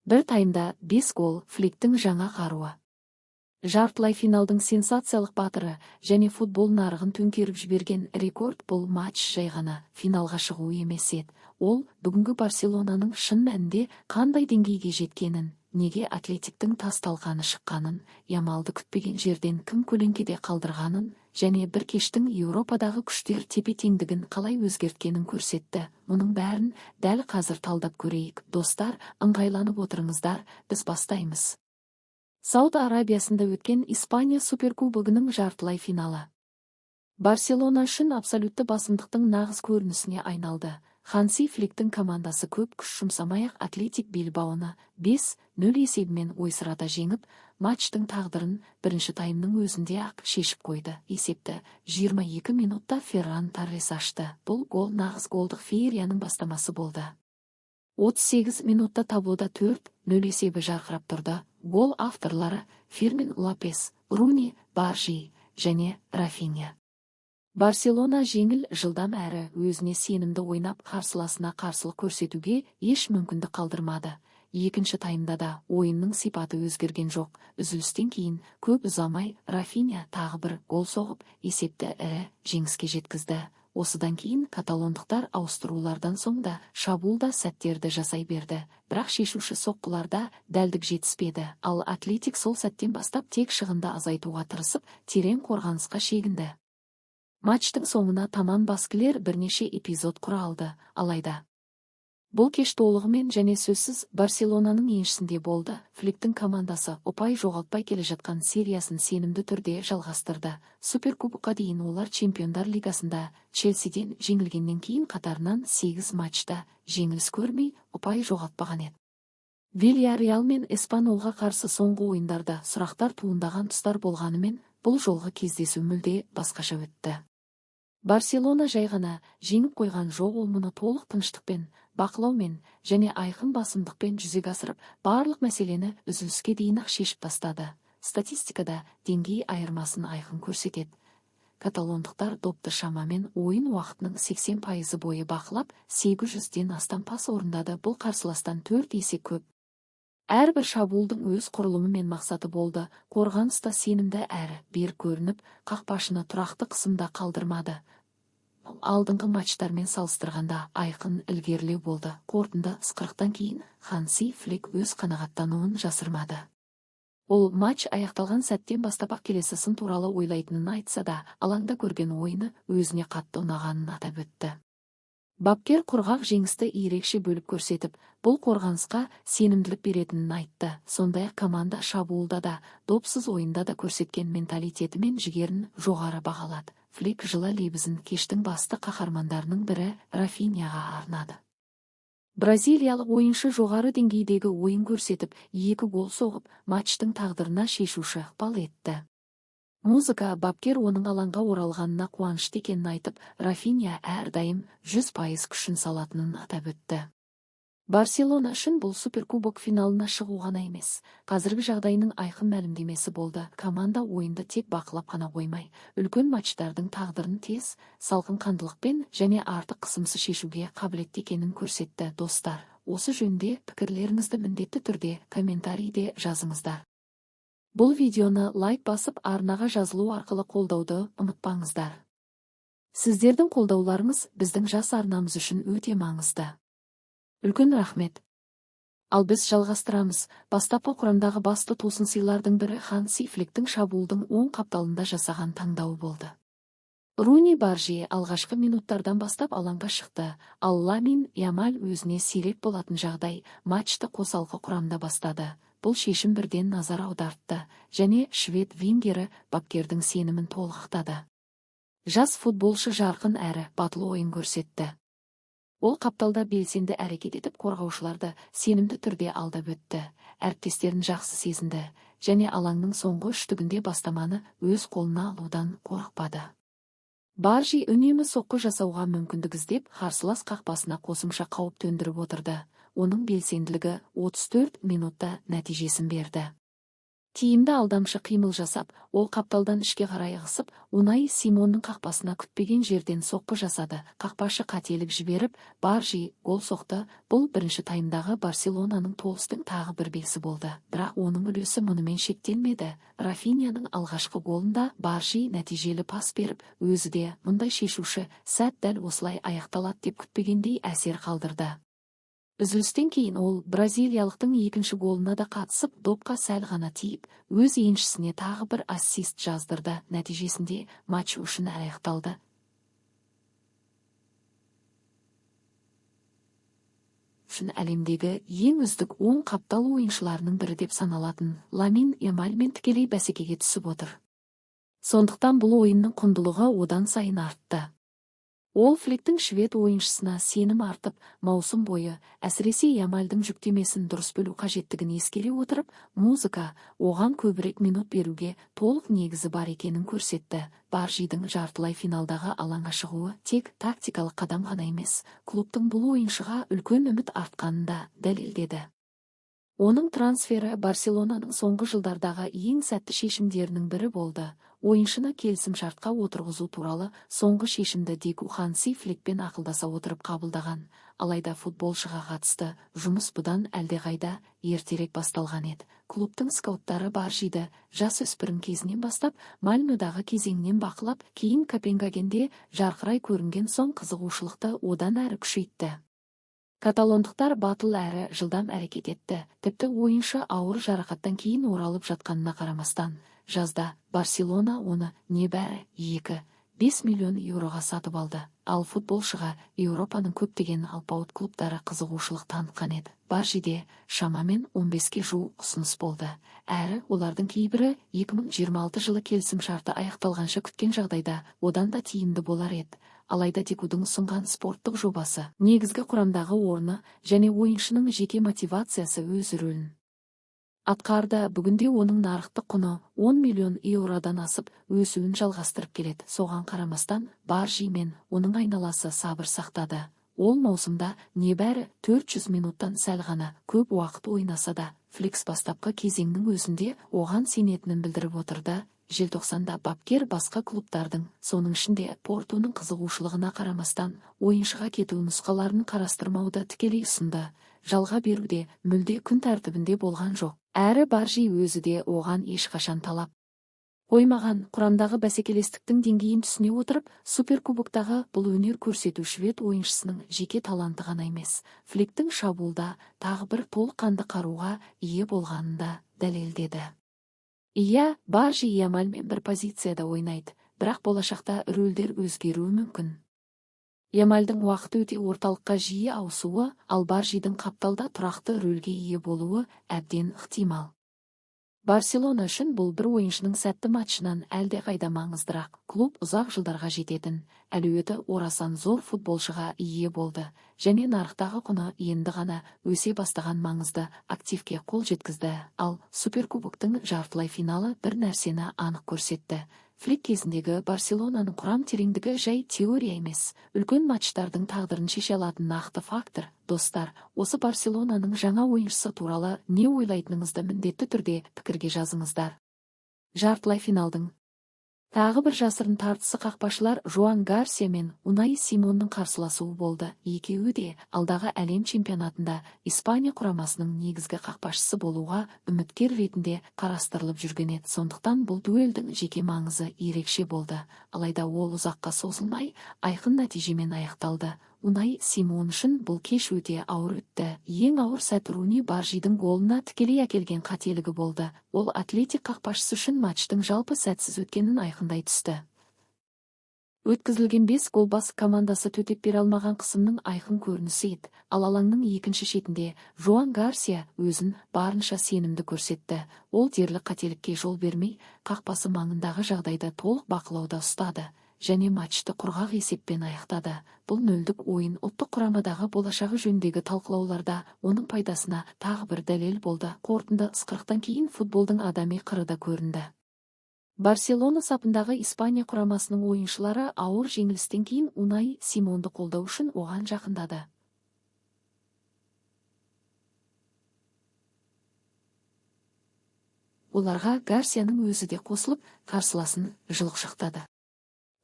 Бір таймда 5 гол Фликтің жаңа қаруы. Жартылай финалдың сенсациялық батыры және футбол нарығын төңкеріп жіберген рекорд бұл матч жай ғана финалға шығу емес еді. Ол бүгінгі Барселонаның шын мәнінде қандай деңгейге жеткенін, неге Атлетиктің тас талқаны шыққанын, Ямалды күтпеген жерден кім көлеңкеде қалдырғанын және бір кештің Еуропадағы күштер тепе-теңдігін қалай өзгерткенін көрсетті. Мұның бәрін дәл қазір талдап көрейік. Достар, ыңғайланып отырыңыздар, біз бастаймыз. Сауд Арабиясында өткен Испания суперкубогының жартылай финалы. Барселона үшін абсолютті басымдықтың нағыз көрінісіне айналды. Ханси Фликтің командасы көп күш жұмсамай-ақ Атлетик Билбаоны 5-0 есебімен ойсырата жеңіп, матчтың тағдырын бірінші таймның өзінде-ақ шешіп қойды. Есепті 22 минутта Ферран Торрес ашты. Бұл гол нағыз голдық феерияның бастамасы болды. 38 минутта таблода 4-0 есебі жарқырап тұрды. Гол авторлары Фермин Лопес, Руни, Баржи және Рафинья. Барселона жеңіл, жылдам әрі өзіне сенімді ойнап қарсыласына қарсылық көрсетуге еш мүмкіндік қалдырмады. Екінші таймда да ойынның сипаты өзгерген жоқ. Үзілістен кейін көп ұзамай Рафинья тағы бір гол соғып, есепті ірі жеңіске жеткізді. Осыдан кейін каталондықтар ауыстырулардан соң да шабуылда сәттерді жасай берді, бірақ шешуші соққыларда дәлдік жетіспеді. Ал Атлетик сол сәттен бастап тек шығынды азайтуға тырысып, терең қорғанысқа шегінді. Матчтың соңына таман баскілер бірнеше эпизод құралды, алайда бұл кеш толығымен және сөзсіз Барселонаның еншісінде болды. Фликтің командасы ұпай жоғалтпай келе жатқан сериясын сенімді түрде жалғастырды. Суперкубокқа дейін олар Чемпиондар лигасында Челсиден жеңілгеннен кейін қатарынан 8 матчта жеңіліс көрмей ұпай жоғалтпаған еді. Вильяреал мен Эспаньолға қарсы соңғы ойындарда сұрақтар туындаған тұстар болғанымен, бұл жолғы кездесу мүлде басқаша өтті. Барселона жай ғана жеңіп қойған жоқ, ол мұны толық тыныштықпен, бақылаумен және айқын басымдықпен жүзеге асырып, барлық мәселені үзіліске дейін-ақ шешіп тастады. Статистикада деңгей айырмасын айқын көрсетеді. Каталондықтар допты шамамен ойын уақытының 80% бойы бақылап, 800-ден астам пас орындады. Бұл қарсыластан 4 есе көп. Әрбір шабуылдың өз құрылымы мен мақсаты болды. Қорғаныста сенімді әрі берік көрініп, қақпашыны тұрақты қысымда қалдырмады. Алдыңғы матчтармен салыстырғанда айқын ілгерілеу болды. Қорытынды 40-тан кейін Ханси Флик өз қанағаттануын жасырмады. Ол матч аяқталған сәттен бастап-ақ келесі сын туралы ойлайтынын айтса да, алаңда көрген ойыны өзіне қатты ұнағанын атап өтті. Бапкер құрғақ жеңісті ерекше бөліп көрсетіп, бұл қорғанысқа сенімділік беретінін айтты. Сондай-ақ команда шабуылда да, допсыз ойында да көрсеткен менталитеті мен жігерін жоғары бағалады. Флик жылы лебізін кештің басты қаһармандарының бірі Рафиньяға арнады. Бразилиялық ойыншы жоғары деңгейдегі ойын көрсетіп, 2 гол соғып, матчтың тағдырына шешуші ықпал етті. Музыка бапкер оның алаңға оралғанына қуанышты екенін айтып, Рафинья әрдайым 100% күшін салатынын атап өтті. Барселона үшін бұл суперкубок финалына шығу ғана емес, қазіргі жағдайының айқын мәлімдемесі болды. Команда ойынды тек бақылап қана қоймай, үлкен матчтардың тағдырын тез, салқын қандылықпен және артық қысымсыз шешуге қабілетті екенін көрсетті. Достар, осы жөнінде пікірлеріңізді міндетті түрде комментарийде жазыңыздар. Бұл видеоны лайк басып, арнаға жазылу арқылы қолдауды ұмытпаңыздар. Сіздердің қолдауларыңыз біздің жас арнамыз үшін өте маңызды. Үлкен рахмет. Ал біз жалғастырамыз. Бастапқы құрамдағы басты тосын сыйлардың бірі Ханси Фликтің шабуылдың оң қапталында жасаған таңдауы болды. Руни Баржи алғашқы минуттардан бастап алаңға шықты, ал Ламин Ямаль өзіне сирек болатын жағдай матчты қосалқы құрамда бастады. Бұл шешім бірден назар аудартты және швед вингері бапкердің сенімін толықтады. Жас футболшы жарқын әрі батыл ойын көрсетті. Ол қапталда белсенді әрекет етіп, қорғаушыларды сенімді түрде алдап өтті. Әріптестерін жақсы сезінді және алаңның соңғы үштігінде бастаманы өз қолына алудан қорықпады. Баржи үнемі соққы жасауға мүмкіндік іздеп, қарсылас қақпасына қосымша қауіп төндіріп отырды. Оның белсенділігі 34 минутта нәтижесін берді. Тиімді алдамшы қимыл жасап, ол қапталдан ішке қарай ығысып, Унай Симонның қақпасына күтпеген жерден соққы жасады. Қақпашы қателік жіберіп, Баржи гол соқты. Бұл бірінші таймдағы Барселонаның толыстың тағы бір белгісі болды. Бірақ оның үлесі мұнымен шектелмеді. Рафиньяның алғашқы голында Баржи нәтижелі пас беріп, өзі де мұндай шешуші сәт дәл осылай аяқталады деп күтпегендей әсер қалдырды. Үзілістен кейін ол бразилиялықтың екінші голына да қатысып, допқа сәл ғана тиіп, өз еншісіне тағы бір ассист жаздырды. Нәтижесінде матч үшін аяқталды. Үшін әлемдегі ең үздік 10 қаптал ойыншыларының бірі деп саналатын Ламин Ямальмен тікелей бәсекеге түсіп отыр. Сондықтан бұл ойынның құндылығы одан сайын артты. Ол Фликтің швед ойыншысына сенім артып, маусым бойы, әсіресе Ямальдың жүктемесін дұрыс бөлу қажеттігін ескере отырып, музыка оған көбірек минут беруге толық негізі бар екенін көрсетті. Баржидің жартылай финалдағы алаңға шығуы тек тактикалық қадам ғана емес, клубтың бұл ойыншыға үлкен үміт артқанын да дәлелдеді. Оның трансфері Барселонаның соңғы жылдардағы ең сәтті шешімдерінің бірі болды. Ойыншыны келісім-шартқа отырғызу туралы соңғы шешімді Дику Ханси Фликпен ақылдаса отырып қабылдаған. Алайда футболшыға қатысты жұмыс бұдан әлдеқайда ертерек басталған еді. Клубтың скауттары Баржиді жасөспірім кезінен бастап Мальмөдағы кезеңінен бақылап, кейін Копенгагенде жарқырай көрінген соң қызығушылықты одан әрі күшейтті. Каталондықтар батыл әрі жылдам әрекет етті. Тіпті ойыншы ауыр жарақаттан кейін оралып жатқанына қарамастан, жазда Барселона оны небәрі 2,5 миллион еуроға сатып алды. Ал футболшыға Еуропаның көптеген алпауыт клубтары қызығушылық танытқан еді. Баржиде шамамен 15-ке жуық ұсыныс болды. Әрі олардың кейбірі 2026 жылы келісім-шарты аяқталғанша күткен жағдайда одан да тиімді болар еді. Алайда Дикудің ұсынған спорттық жобасы, негізгі құрамдағы орны және ойыншының жеке мотивациясы өз рөлін атқарды. Бүгінде оның нарықтық құны 10 миллион еуродан асып, өсуін жалғастырып келеді. Соған қарамастан, Баржи мен оның айналасы сабыр сақтады. Ол маусымда небәрі 400 минуттан сәл ғана көп уақыт ойнаса да, Фликс бастапқы кезеңнің өзінде оған сенетінін білдіріп отырды. Желтоқсанда бапкер басқа клубтардың, соның ішінде Портоның қызығушылығына қарамастан, ойыншыға кету нұсқаларын қарастырмауды тікелей ұсынды. Жалға беруде мүлде күн тәртібінде болған жоқ. Әрі Баржи өзі де оған ешқашан талап қоймаған. Құрамдағы бәсекелестіктің деңгейін түсіне отырып, суперкубоктағы бұл өнер көрсету швед ойыншысының жеке таланты ғана емес, Фликтің шабуылда тағы бір толыққанды қаруға ие болғанын да дәлелдеді. Иә, Баржи Ямальмен бір позицияда ойнайды, бірақ болашақта рөлдер өзгеруі мүмкін. Ямальдың уақыт өте орталыққа жиі ауысуы, ал Баржидің қапталда тұрақты рөлге ие болуы әбден ықтимал. Барселона үшін бұл бір ойыншының сәтті матчынан әлдеқайда маңыздырақ. Клуб ұзақ жылдарға жететін, әлеуеті орасан зор футболшыға ие болды, және нарықтағы құны енді ғана өсе бастаған маңызды активке қол жеткізді. Ал суперкубоктың жартылай финалы бір нәрсені анық көрсетті. Флик кезіндегі Барселонаның құрам тереңдігі жай теория емес, үлкен матчтардың тағдырын шеше алатын нақты фактор. Достар, осы Барселонаның жаңа ойыншысы туралы не ойлайтыныңызды міндетті түрде пікірге жазыңыздар. Жартылай финалдың тағы бір жасырын тартысы қақпашылар Жоан Гарсия мен Унай Симонның қарсыласуы болды. Екеуі де алдағы әлем чемпионатында Испания құрамасының негізгі қақпашысы болуға үміткер ретінде қарастырылып жүрген еді. Сондықтан бұл дуэльдің жеке маңызы ерекше болды. Алайда ол ұзаққа созылмай, айқын нәтижемен аяқталды. Унай Симон үшін бұл кеш өте ауыр өтті. Ең ауыр сәт Руни Баржидің голына тікелей әкелген қателігі болды. Ол Атлетик қақпашысы үшін матчтың жалпы сәтсіз өткенін айқындай түсті. Өткізілген 5 гол бас командасы төтеп бере алмаған қысымның айқын көрінісі еді. Ал алаңның екінші шетінде Жоан Гарсия өзін барынша сенімді көрсетті. Ол дерлік қателікке жол бермей, қақпасы маңындағы жағдайды толық бақылауда ұстады және матчты құрғақ есеппен аяқтады. Бұл нөлдік ойын ұлттық құрамадағы болашағы жөніндегі талқылауларда оның пайдасына тағы бір дәлел болды. Қорытынды ысқырықтан кейін футболдың адами қыры да көрінді. Барселона сапындағы Испания құрамасының ойыншылары ауыр жеңілістен кейін Унай Симонды қолдау үшін оған жақындады. Оларға Гарсияның өзі де қосылып, қарсыласын жылқышықтады.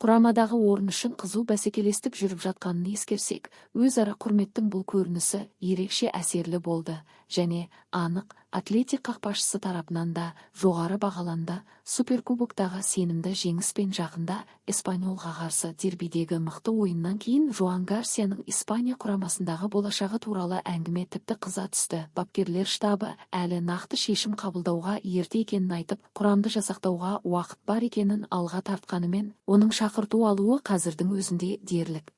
Құрамадағы орын үшін қызу бәсекелестік жүріп жатқанын ескерсек, өзара құрметтің бұл көрінісі ерекше әсерлі болды және анық Атлетик қақпашысы тарапынан да жоғары бағаланды. Суперкубоктағы сенімді жеңіспен жақында Эспаньолға қарсы дербидегі мықты ойыннан кейін Жоан Гарсияның Испания құрамасындағы болашағы туралы әңгіме тіпті қыза түсті. Бапкерлер штабы әлі нақты шешім қабылдауға ерте екенін айтып, құрамды жасақтауға уақыт бар екенін алға тартқанымен, оның шақырту алуы қазірдің өзінде дерлік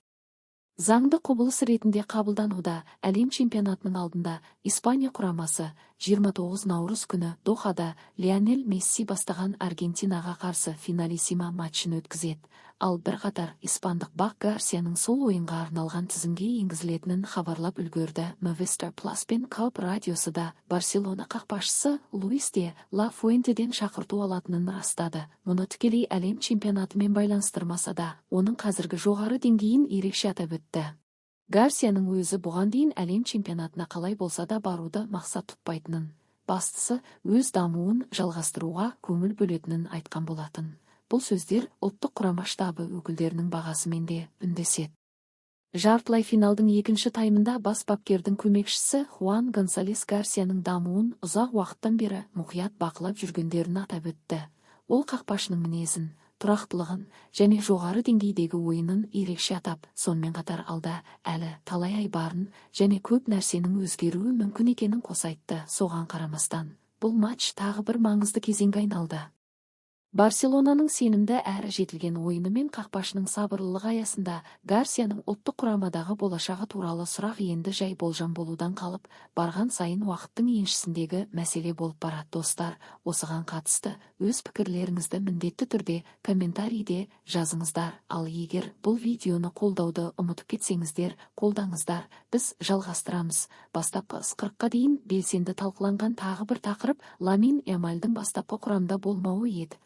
заңды құбылыс ретінде қабылдануда. Әлем чемпионатының алдында Испания құрамасы 29 наурыз күні Дохада Лионель Месси бастаған Аргентинаға қарсы финалиссима матчын өткізеді. Ал бірқатар испандық бақ Гарсияның сол ойынға арналған тізімге енгізілетінін хабарлап үлгерді. Movistar Plus пен Кауп радиосы да Барселона қақпашысы Луис де ла Фуэнтеден шақырту алатынын растады. Мұны тікелей әлем чемпионатымен байланыстырмаса да, оның қазіргі жоғары деңгейін ерекше атап өтті. Гарсияның өзі бұған дейін әлем чемпионатына қалай болса да баруды мақсат тұтпайтынын, бастысы өз дамуын жалғастыруға көңіл бөлетінін айтқан болатын. Бұл сөздер ұлттық құрама штабы өкілдерінің бағасымен де үндеседі. Жартылай финалдың екінші таймында бас бапкердің көмекшісі Хуан Гонсалес Гарсияның дамуын ұзақ уақыттан бері мұқият бақылап жүргендерін атап өтті. Ол қақпашының мінезін, тұрақтылығын және жоғары деңгейдегі ойынын ерекше атап, сонымен қатар алда әлі талай ай барын және көп нәрсенің өзгеруі мүмкін екенін қоса айтты. Соған қарамастан, бұл матч тағы бір маңызды кезеңге айналды. Барселонаның сенімді әрі жетілген ойыны мен қақпашының сабырлылығы аясында Гарсияның ұлттық құрамадағы болашағы туралы сұрақ енді жай болжам болудан қалып, барған сайын уақыттың еншісіндегі мәселе болып барады. Достар, осыған қатысты өз пікірлеріңізді міндетті түрде комментарийде жазыңыздар. Ал егер бұл видеоны қолдауды ұмытып кетсеңіздер, қолдаңыздар. Біз жалғастырамыз. Бастапқы 40-қа дейін белсенді талқыланған тағы бір тақырып Ламин Ямальдың бастапқы құрамда болмауы еді.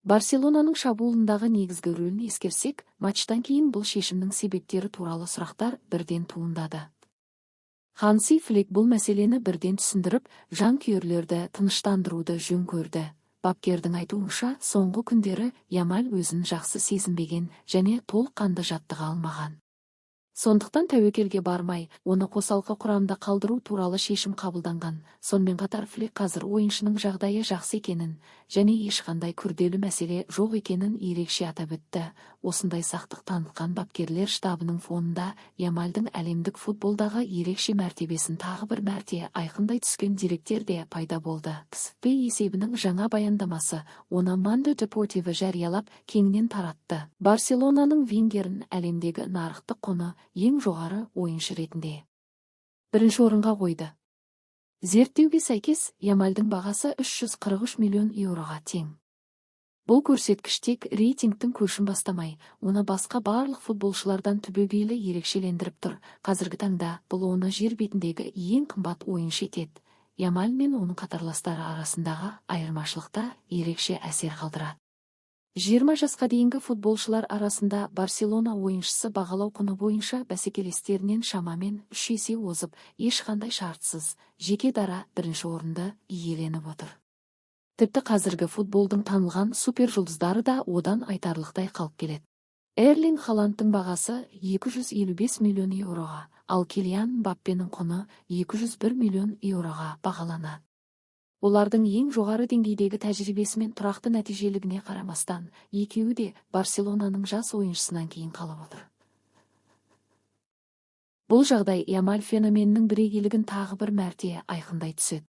Барселонаның шабуылындағы негізгі рөлін ескерсек, матчтан кейін бұл шешімнің себептері туралы сұрақтар бірден туындады. Ханси Флик бұл мәселені бірден түсіндіріп, жанкүйерлерді тыныштандыруды жөн көрді. Бапкердің айтуынша, соңғы күндері Ямаль өзін жақсы сезінбеген және толыққанды жаттыға алмаған. Сондықтан тәуекелге бармай, оны қосалқы құрамда қалдыру туралы шешім қабылданған. Сонымен қатар Флик қазір ойыншының жағдайы жақсы екенін және ешқандай күрделі мәселе жоқ екенін ерекше атап өтті. Осындай сақтық танытқан бапкерлер штабының фонында Ямальдың әлемдік футболдағы ерекше мәртебесін тағы бір мәрте айқындай түскен деректер де пайда болды. КСП есебінің жаңа баяндамасы оны Mundo Deportivo жариялап кеңінен таратты. Барселонаның Венгерін әлемдегі нарықтық құны ең жоғары ойыншы ретінде бірінші орынға қойды. Зерттеуге сәйкес, Ямальдың бағасы 343 миллион еуроға тең. Бұл көрсеткіш тек рейтингтің көшін бастамай, оны басқа барлық футболшылардан түбегейлі ерекшелендіріп тұр. Қазіргі таңда бұл оны жер бетіндегі ең қымбат ойыншы етеді. Ямаль мен оның қатарластары арасындағы айырмашылықта ерекше әсер қалдырады. 20 жасқа дейінгі футболшылар арасында Барселона ойыншысы бағалау құны бойынша бәсекелестерінен шамамен 3 есе озып, ешқандай шартсыз, жеке дара бірінші орынды иеленіп отыр. Тіпті қазіргі футболдың танылған супержұлдыздары да одан айтарлықтай қалып келеді. Эрлинг Халандтың бағасы 255 миллион еуроға, ал Килиан Мбаппенің құны 201 миллион еуроға бағаланады. Олардың ең жоғары деңгейдегі тәжірибесі мен тұрақты нәтижелігіне қарамастан, екеуі де Барселонаның жас ойыншысынан кейін қалып отыр. Бұл жағдай Ямаль феноменінің бірегейлігін тағы бір мәрте айқындай түседі.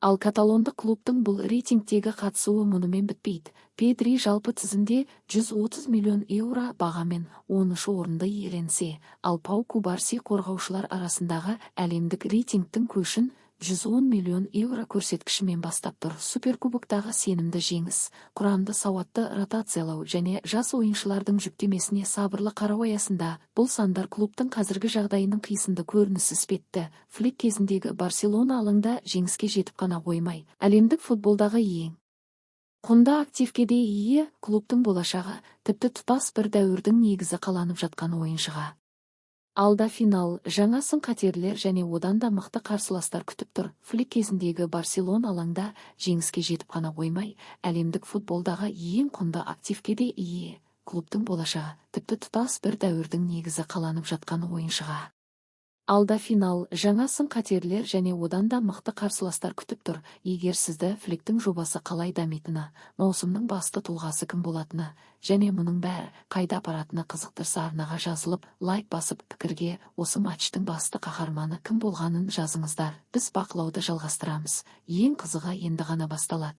Ал каталондық клубтың бұл рейтингтегі қатысуы мұнымен бітпейді. Педри жалпы тізімде 130 миллион еуро бағамен 10-шы орынды иеленсе, ал Пау Кубарси қорғаушылар арасындағы әлемдік рейтингтің көшін 110 миллион еуро көрсеткішімен бастап тұр. Суперкубоктағы сенімді жеңіс, құрамды сауатты ротациялау және жас ойыншылардың жүктемесіне сабырлы қарау аясында бұл сандар клубтың қазіргі жағдайының қисынды көрінісі іспетті. Флик кезіндегі Барселона алаңда жеңіске жетіп қана қоймай, әлемдік футболдағы ең құнды активке де ие, клубтың болашағы тіпті тұтас бір дәуірдің негізі қаланып жатқан ойыншыға Алда финал, жаңа сын-қатерлер және одан да мықты қарсыластар күтіп тұр. Флик кезіндегі Барселона алаңда жеңіске жетіп қана қоймай, әлемдік футболдағы ең құнды активке де ие. Клубтың болашағы, тіпті тұтас бір дәуірдің негізі қаланып жатқан ойыншыға. Алда финал, жаңа сын-қатерлер және одан да мықты қарсыластар күтіп тұр. Егер сізді Фликтің жобасы қалай дамитыны, маусымның басты тұлғасы кім болатыны, және мұның бәрі қайда апаратыны қызықтырса, арнаға жазылып, лайк басып, пікірге осы матчтың басты қаһарманы кім болғанын жазыңыздар. Біз бақылауды жалғастырамыз. Ең қызығы енді ғана басталады.